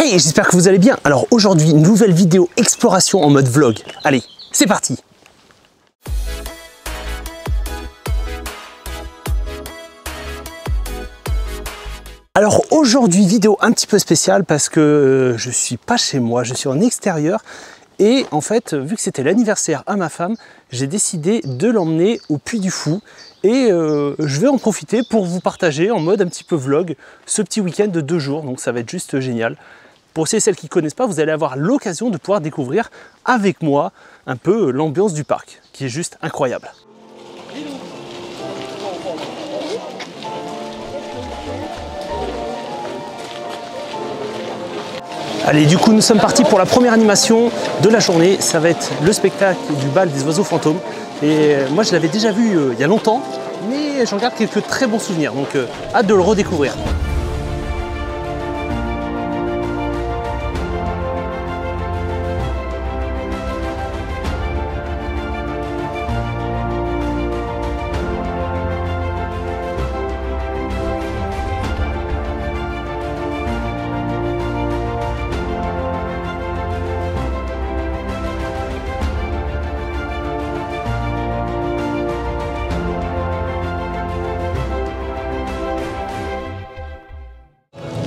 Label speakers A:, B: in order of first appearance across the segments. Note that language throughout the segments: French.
A: Hey, j'espère que vous allez bien. Alors aujourd'hui, une nouvelle vidéo exploration en mode vlog. Allez, c'est parti. Alors aujourd'hui, vidéo un petit peu spéciale parce que je suis pas chez moi, je suis en extérieur. Et en fait, vu que c'était l'anniversaire à ma femme, j'ai décidé de l'emmener au Puy du Fou. Et je vais en profiter pour vous partager en mode un petit peu vlog ce petit week-end de 2 jours. Donc ça va être juste génial. Pour celles qui ne connaissent pas, vous allez avoir l'occasion de pouvoir découvrir avec moi un peu l'ambiance du parc, qui est juste incroyable. Allez, du coup, nous sommes partis pour la première animation de la journée. Ça va être le spectacle du bal des oiseaux fantômes. Et moi, je l'avais déjà vu il y a longtemps, mais j'en garde quelques très bons souvenirs. Donc, hâte de le redécouvrir.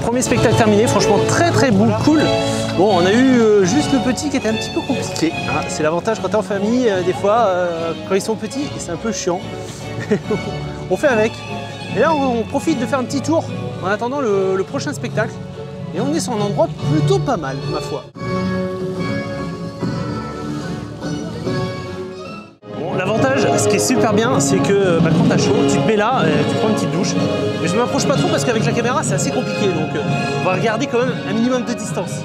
A: Premier spectacle terminé, franchement très bon, cool. Bon, on a eu juste le petit qui était un petit peu compliqué. Hein. C'est l'avantage quand t'es en famille, des fois, quand ils sont petits, c'est un peu chiant. On fait avec. Et là, on profite de faire un petit tour en attendant le prochain spectacle. Et on est sur un endroit plutôt pas mal, ma foi. Bon, l'avantage, ce qui est super bien, c'est que quand t'as chaud, tu te mets là, tu prends une petite douche. Mais je ne m'approche pas trop parce qu'avec la caméra, c'est assez compliqué. Donc, on va regarder quand même un minimum de distance.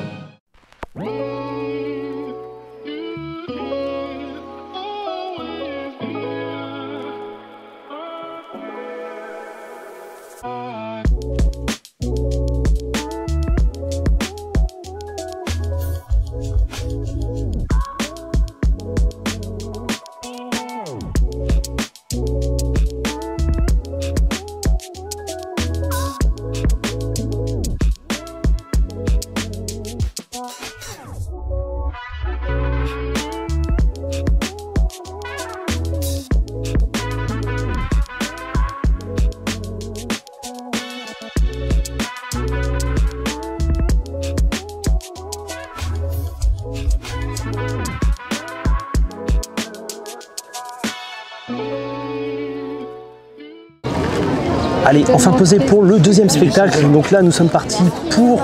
A: Allez, enfin posé pour le deuxième spectacle. Donc là, nous sommes partis pour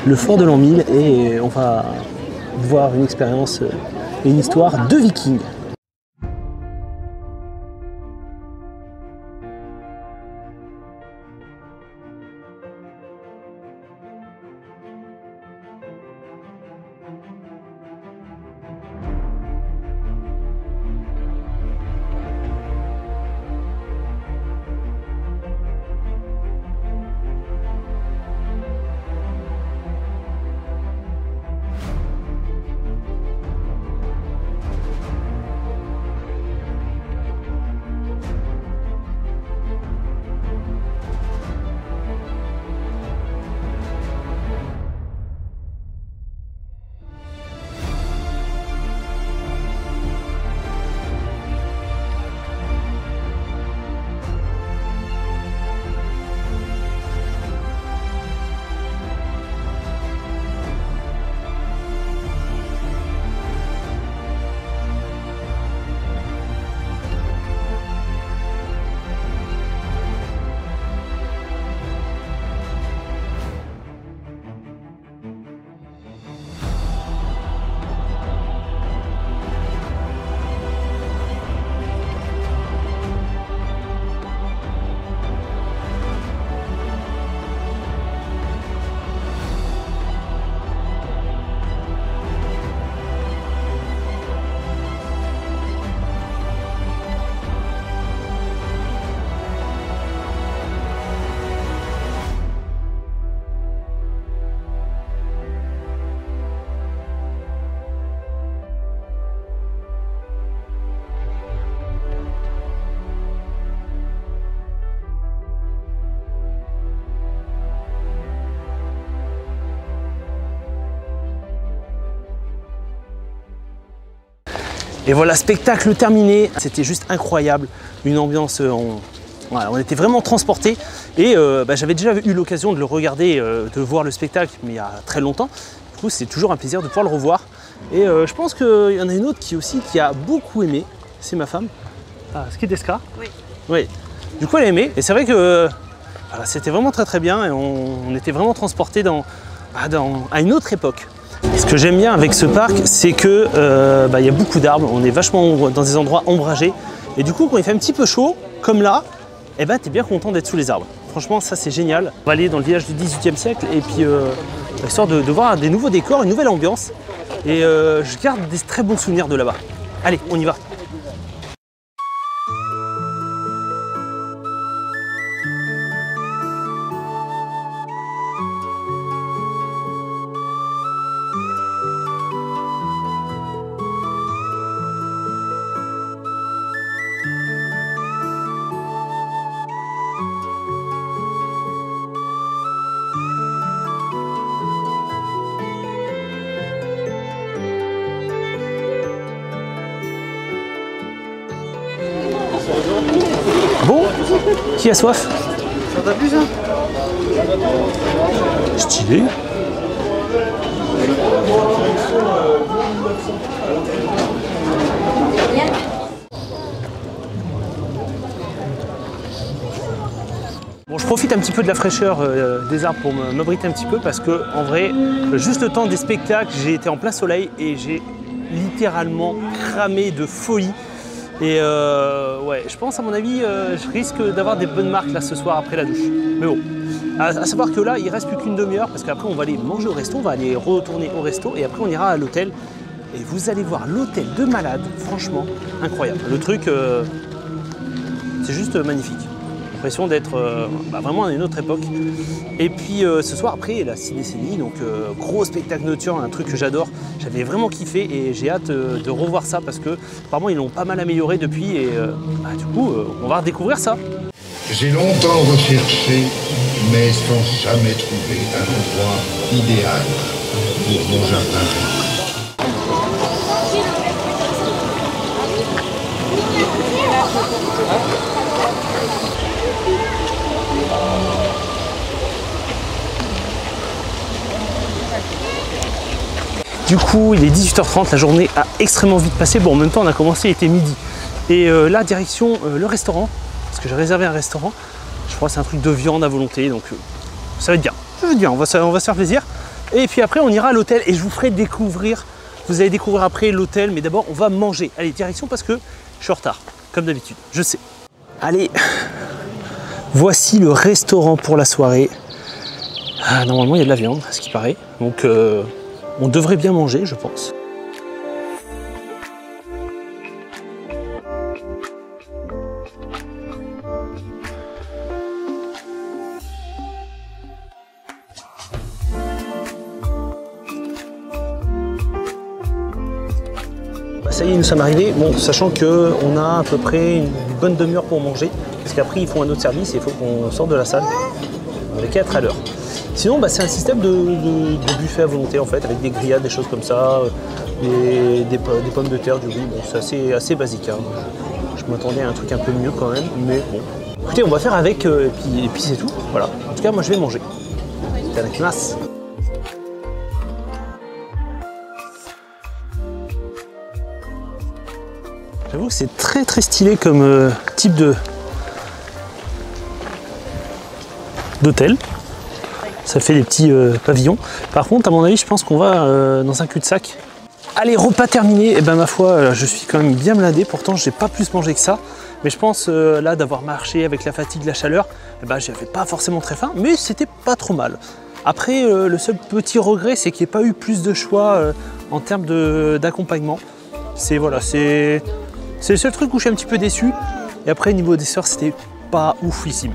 A: le fort de l'an 1000 et on va voir une expérience et une histoire de vikings. Et voilà, spectacle terminé. C'était juste incroyable. Une ambiance, voilà, on était vraiment transportés. Et j'avais déjà eu l'occasion de le regarder, de voir le spectacle, mais il y a très longtemps. Du coup, c'est toujours un plaisir de pouvoir le revoir. Et je pense qu'il y en a une autre qui a beaucoup aimé. C'est ma femme. Ah, Skideska. Oui. Oui. Du coup, elle a aimé. Et c'est vrai que voilà, c'était vraiment très bien. Et on était vraiment transportés à une autre époque. Ce que j'aime bien avec ce parc, c'est que y a beaucoup d'arbres. On est vachement dans des endroits ombragés. Et du coup, quand il fait un petit peu chaud, comme là, tu es bien content d'être sous les arbres. Franchement, ça c'est génial. On va aller dans le village du XVIIIe siècle et puis histoire de voir des nouveaux décors, une nouvelle ambiance. Et je garde des très bons souvenirs de là-bas. Allez, on y va. Bon, qui a soif?
B: Ça t'a plu ça?
A: Stylé. Bon, je profite un petit peu de la fraîcheur des arbres pour m'abriter un petit peu parce que en vrai, juste le temps des spectacles, j'ai été en plein soleil et j'ai littéralement cramé de folie. Et ouais, je pense à mon avis, je risque d'avoir des bonnes marques là ce soir après la douche. Mais bon, à savoir que là, il reste plus qu'une demi-heure parce qu'après on va aller manger au resto, on va aller retourner au resto et après on ira à l'hôtel. Et vous allez voir l'hôtel de malade, franchement, incroyable. Le truc, c'est juste magnifique. L'impression d'être vraiment à une autre époque. Et puis ce soir après la 6 décennies, donc gros spectacle nocturne, un truc que j'adore. J'avais vraiment kiffé et j'ai hâte de revoir ça parce que apparemment ils l'ont pas mal amélioré depuis et du coup on va redécouvrir ça.
C: J'ai longtemps recherché mais sans jamais trouver un endroit idéal pour mon jardin.
A: Du coup, il est 18h30, la journée a extrêmement vite passé. Bon, en même temps, on a commencé, il était midi. Et là, direction le restaurant, parce que j'ai réservé un restaurant. Je crois que c'est un truc de viande à volonté, donc ça va être bien. Ça va être bien, on va se faire plaisir. Et puis après, on ira à l'hôtel et je vous ferai découvrir. Vous allez découvrir après l'hôtel, mais d'abord, on va manger. Allez, direction, parce que je suis en retard, comme d'habitude, je sais. Allez, voici le restaurant pour la soirée. Ah, normalement, il y a de la viande, à ce qui paraît. Donc, on devrait bien manger, je pense. Ça y est, nous sommes arrivés. Bon, sachant qu'on a à peu près une bonne demi-heure pour manger, parce qu'après ils font un autre service et il faut qu'on sorte de la salle. On n'est qu'à être à l'heure. Sinon, c'est un système de buffet à volonté en fait, avec des grillades, des choses comme ça, des pommes de terre, du riz. Bon, c'est assez basique. Hein. Je m'attendais à un truc un peu mieux quand même, mais bon. Écoutez, on va faire avec et puis c'est tout. Voilà. En tout cas, moi je vais manger. Itadakimasu. J'avoue que c'est très stylé comme type d'hôtel. Ça fait des petits pavillons. Par contre, à mon avis, je pense qu'on va dans un cul-de-sac. Allez, repas terminé. Et ben ma foi, je suis quand même bien blindé. Pourtant, j'ai pas plus mangé que ça. Mais je pense là d'avoir marché avec la fatigue, la chaleur, j'avais pas forcément très faim, mais c'était pas trop mal. Après, le seul petit regret, c'est qu'il n'y ait pas eu plus de choix en termes d'accompagnement. C'est le seul truc où je suis un petit peu déçu. Et après, niveau dessert, c'était pas oufissime.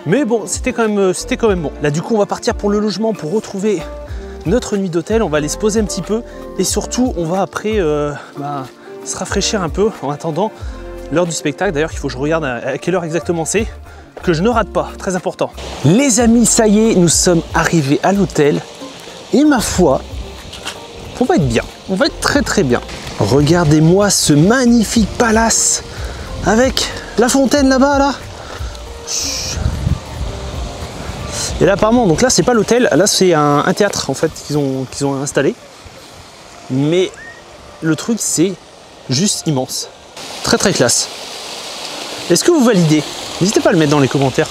A: Mais bon, c'était quand même bon. Là, du coup, on va partir pour le logement pour retrouver notre nuit d'hôtel. On va aller se poser un petit peu. Et surtout, on va après se rafraîchir un peu en attendant l'heure du spectacle. D'ailleurs, il faut que je regarde à quelle heure exactement c'est. Que je ne rate pas, très important. Les amis, ça y est, nous sommes arrivés à l'hôtel. Et ma foi, on va être bien. On va être très bien. Regardez-moi ce magnifique palace avec la fontaine là-bas, là. Et là apparemment, donc là c'est pas l'hôtel, là c'est un théâtre en fait qu'ils ont installé. Mais le truc c'est juste immense. Très très classe. Est-ce que vous validez? N'hésitez pas à le mettre dans les commentaires.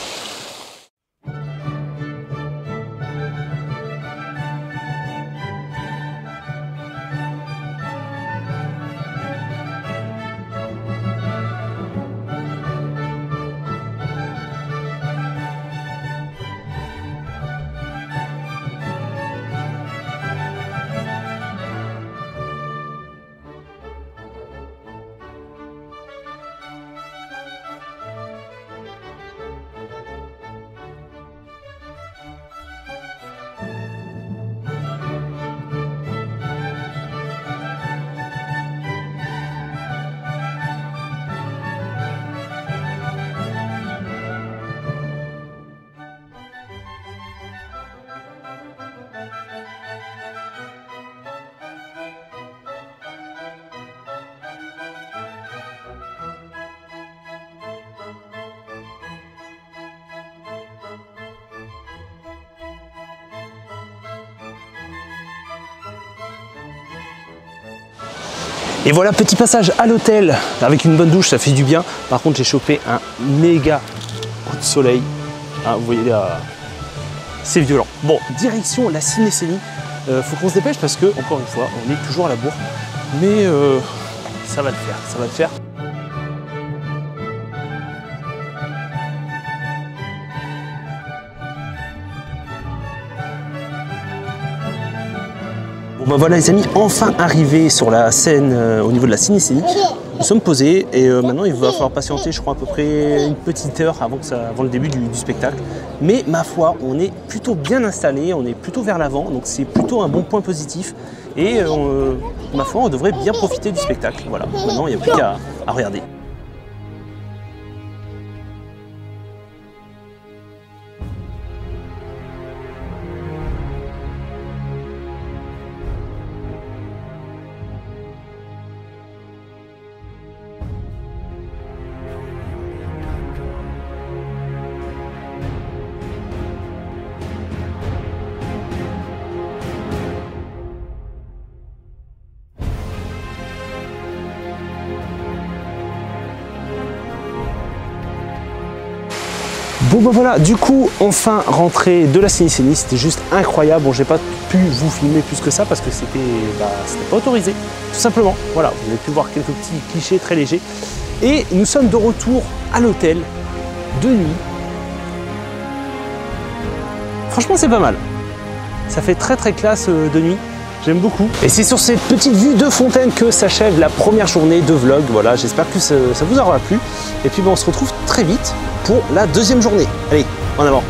A: Et voilà, petit passage à l'hôtel avec une bonne douche, ça fait du bien. Par contre, j'ai chopé un méga coup de soleil. Ah, vous voyez là, c'est violent. Bon, direction la Cinécénie. Faut qu'on se dépêche parce que, encore une fois, on est toujours à la bourre. Mais ça va le faire, ça va le faire. Bon bah voilà les amis, enfin arrivé sur la scène au niveau de la Cinécénie. Nous sommes posés et maintenant il va falloir patienter je crois à peu près une petite heure avant le début du spectacle. Mais ma foi, on est plutôt bien installé, on est plutôt vers l'avant, donc c'est plutôt un bon point positif. Et ma foi, on devrait bien profiter du spectacle. Voilà, maintenant il n'y a plus qu'à regarder. Bon ben voilà, du coup, enfin rentré de la Cinécénie, c'était juste incroyable. Bon, j'ai pas pu vous filmer plus que ça parce que c'était pas autorisé, tout simplement. Voilà, vous avez pu voir quelques petits clichés très légers. Et nous sommes de retour à l'hôtel de nuit. Franchement, c'est pas mal. Ça fait très très classe de nuit. J'aime beaucoup. Et c'est sur cette petite vue de fontaine que s'achève la première journée de vlog. Voilà, j'espère que ça vous aura plu. Et puis on se retrouve très vite pour la deuxième journée. Allez, en avant.